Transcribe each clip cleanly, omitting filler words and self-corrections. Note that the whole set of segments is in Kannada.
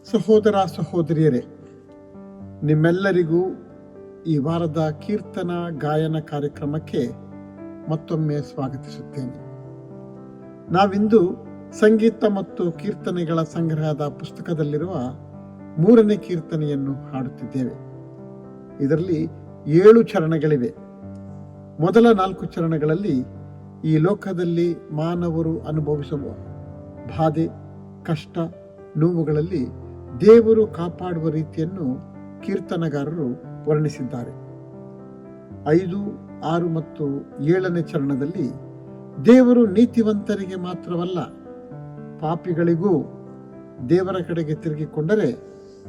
ಸಹೋದರ ಸಹೋದರಿಯರೇ, ನಿಮ್ಮೆಲ್ಲರಿಗೂ ಈ ವಾರದ ಕೀರ್ತನ ಗಾಯನ ಕಾರ್ಯಕ್ರಮಕ್ಕೆ ಮತ್ತೊಮ್ಮೆ ಸ್ವಾಗತಿಸುತ್ತೇನೆ. ನಾವಿಂದು ಸಂಗೀತ ಮತ್ತು ಕೀರ್ತನೆಗಳ ಸಂಗ್ರಹದ ಪುಸ್ತಕದಲ್ಲಿರುವ 3ನೇ ಕೀರ್ತನೆಯನ್ನು ಹಾಡುತ್ತಿದ್ದೇವೆ. ಇದರಲ್ಲಿ 7 ಚರಣಗಳಿವೆ. ಮೊದಲ 4 ಚರಣಗಳಲ್ಲಿ ಈ ಲೋಕದಲ್ಲಿ ಮಾನವರು ಅನುಭವಿಸುವ ಬಾಧೆ, ಕಷ್ಟ, ನೋವುಗಳಲ್ಲಿ ದೇವರು ಕಾಪಾಡುವ ರೀತಿಯನ್ನು ಕೀರ್ತನಗಾರರು ವರ್ಣಿಸಿದ್ದಾರೆ. 5, 6 ಮತ್ತು 7ನೇ ಚರಣದಲ್ಲಿ ದೇವರು ನೀತಿವಂತರಿಗೆ ಮಾತ್ರವಲ್ಲ, ಪಾಪಿಗಳಿಗೂ ದೇವರ ಕಡೆಗೆ ತಿರುಗಿಕೊಂಡರೆ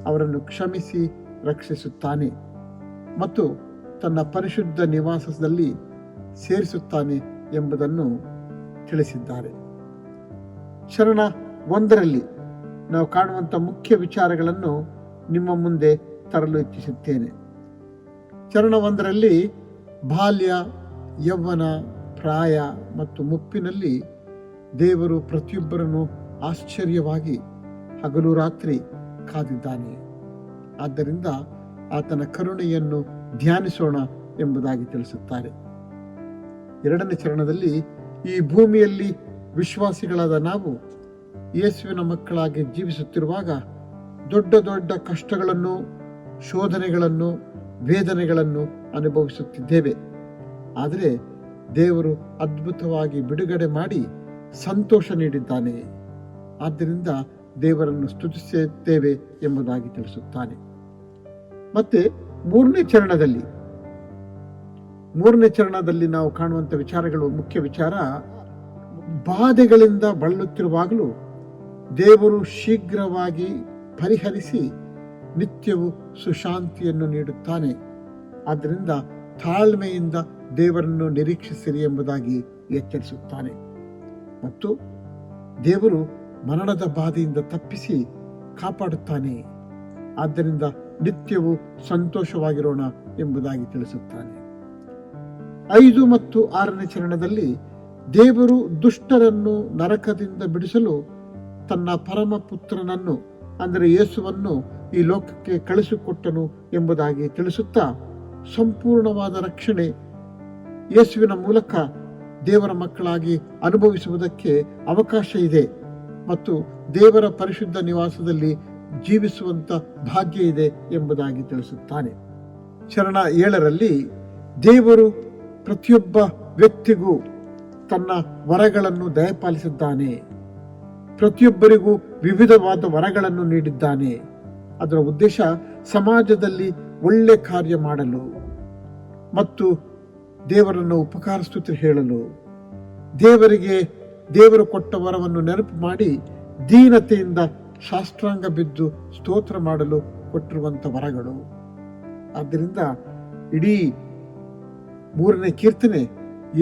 ಅವರನ್ನು ಕ್ಷಮಿಸಿ ರಕ್ಷಿಸುತ್ತಾನೆ ಮತ್ತು ತನ್ನ ಪರಿಶುದ್ಧ ನಿವಾಸದಲ್ಲಿ ಸೇರಿಸುತ್ತಾನೆ ಎಂಬುದನ್ನು ತಿಳಿಸಿದ್ದಾರೆ. ಚರಣ 1ರಲ್ಲಿ ನಾವು ಕಾಣುವಂಥ ಮುಖ್ಯ ವಿಚಾರಗಳನ್ನು ನಿಮ್ಮ ಮುಂದೆ ತರಲು ಇಚ್ಛಿಸುತ್ತೇನೆ. ಚರಣ 1ರಲ್ಲಿ ಬಾಲ್ಯ, ಯೌವನ, ಪ್ರಾಯ ಮತ್ತು ಮುಪ್ಪಿನಲ್ಲಿ ದೇವರು ಪ್ರತಿಯೊಬ್ಬರನ್ನು ಆಶ್ಚರ್ಯವಾಗಿ ಹಗಲು ರಾತ್ರಿ ಕಾದಿದ್ದಾನೆ. ಆದ್ದರಿಂದ ಆತನ ಕರುಣೆಯನ್ನು ಧ್ಯಾನಿಸೋಣ ಎಂಬುದಾಗಿ ತಿಳಿಸುತ್ತಾರೆ. 2ನೇ ಚರಣದಲ್ಲಿ ಈ ಭೂಮಿಯಲ್ಲಿ ವಿಶ್ವಾಸಿಗಳಾದ ನಾವು ಯೇಸುವಿನ ಮಕ್ಕಳಾಗಿ ಜೀವಿಸುತ್ತಿರುವಾಗ ದೊಡ್ಡ ದೊಡ್ಡ ಕಷ್ಟಗಳನ್ನು, ಶೋಧನೆಗಳನ್ನು, ವೇದನೆಗಳನ್ನು ಅನುಭವಿಸುತ್ತಿದ್ದೇವೆ. ಆದರೆ ದೇವರು ಅದ್ಭುತವಾಗಿ ಬಿಡುಗಡೆ ಮಾಡಿ ಸಂತೋಷ ನೀಡಿದ್ದಾನೆ. ಆದ್ದರಿಂದ ದೇವರನ್ನು ಸ್ತುತಿಸುತ್ತೇವೆ ಎಂಬುದಾಗಿ ತಿಳಿಸುತ್ತಾನೆ. ಮತ್ತೆ 3ನೇ ಚರಣದಲ್ಲಿ ನಾವು ಕಾಣುವಂಥ ವಿಚಾರಗಳು, ಮುಖ್ಯ ವಿಚಾರ, ಬಾಧೆಗಳಿಂದ ಬಳಲುತ್ತಿರುವಾಗಲೂ ದೇವರು ಶೀಘ್ರವಾಗಿ ಪರಿಹರಿಸಿ ನಿತ್ಯವೂ ಸುಶಾಂತಿಯನ್ನು ನೀಡುತ್ತಾನೆ. ಆದ್ದರಿಂದ ತಾಳ್ಮೆಯಿಂದ ದೇವರನ್ನು ನಿರೀಕ್ಷಿಸಿರಿ ಎಂಬುದಾಗಿ ಎಚ್ಚರಿಸುತ್ತಾನೆ. ಮತ್ತು ದೇವರು ಮರಣದ ಬಾಧೆಯಿಂದ ತಪ್ಪಿಸಿ ಕಾಪಾಡುತ್ತಾನೆ. ಆದ್ದರಿಂದ ನಿತ್ಯವೂ ಸಂತೋಷವಾಗಿರೋಣ ಎಂಬುದಾಗಿ ತಿಳಿಸುತ್ತಾನೆ. 5 ಮತ್ತು 6ನೇ ಚರಣದಲ್ಲಿ ದೇವರು ದುಷ್ಟರನ್ನು ನರಕದಿಂದ ಬಿಡಿಸಲು ತನ್ನ ಪರಮ ಪುತ್ರನನ್ನು, ಅಂದರೆ ಯೇಸುವನ್ನು ಈ ಲೋಕಕ್ಕೆ ಕಳಿಸಿಕೊಟ್ಟನು ಎಂಬುದಾಗಿ ತಿಳಿಸುತ್ತಾ, ಸಂಪೂರ್ಣವಾದ ರಕ್ಷಣೆ ಯೇಸುವಿನ ಮೂಲಕ ದೇವರ ಮಕ್ಕಳಾಗಿ ಅನುಭವಿಸುವುದಕ್ಕೆ ಅವಕಾಶ ಇದೆ ಮತ್ತು ದೇವರ ಪರಿಶುದ್ಧ ನಿವಾಸದಲ್ಲಿ ಜೀವಿಸುವಂತ ಭಾಗ್ಯ ಇದೆ ಎಂಬುದಾಗಿ ತಿಳಿಸುತ್ತಾನೆ. ಚರಣ 7ರಲ್ಲಿ ದೇವರು ಪ್ರತಿಯೊಬ್ಬ ವ್ಯಕ್ತಿಗೂ ತನ್ನ ವರಗಳನ್ನು ದಯಪಾಲಿಸಿದ್ದಾನೆ. ಪ್ರತಿಯೊಬ್ಬರಿಗೂ ವಿವಿಧವಾದ ವರಗಳನ್ನು ನೀಡಿದ್ದಾನೆ. ಅದರ ಉದ್ದೇಶ ಸಮಾಜದಲ್ಲಿ ಒಳ್ಳೆ ಕಾರ್ಯ ಮಾಡಲು ಮತ್ತು ದೇವರನ್ನು ಉಪಕಾರ ಸ್ತುತಿ ಹೇಳಲು, ದೇವರು ಕೊಟ್ಟ ವರವನ್ನು ನೆನಪು ಮಾಡಿ ದೀನತೆಯಿಂದ ಶಾಸ್ತ್ರಾಂಗ ಬಿದ್ದು ಸ್ತೋತ್ರ ಮಾಡಲು ಕೊಟ್ಟಿರುವಂಥ ವರಗಳು. ಆದ್ದರಿಂದ ಇಡೀ 3ನೇ ಕೀರ್ತನೆ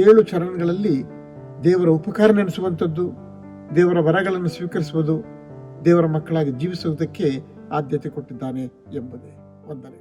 7 ಚರಣಗಳಲ್ಲಿ ದೇವರ ಉಪಕಾರ ನೆನೆಸುವಂಥದ್ದು, ದೇವರ ವರಗಳನ್ನು ಸ್ವೀಕರಿಸುವುದು, ದೇವರ ಮಕ್ಕಳಾಗಿ ಜೀವಿಸುವುದಕ್ಕೆ ಆದ್ಯತೆ ಕೊಟ್ಟಿದ್ದಾನೆ ಎಂಬುದೇ ವಂದನೆ.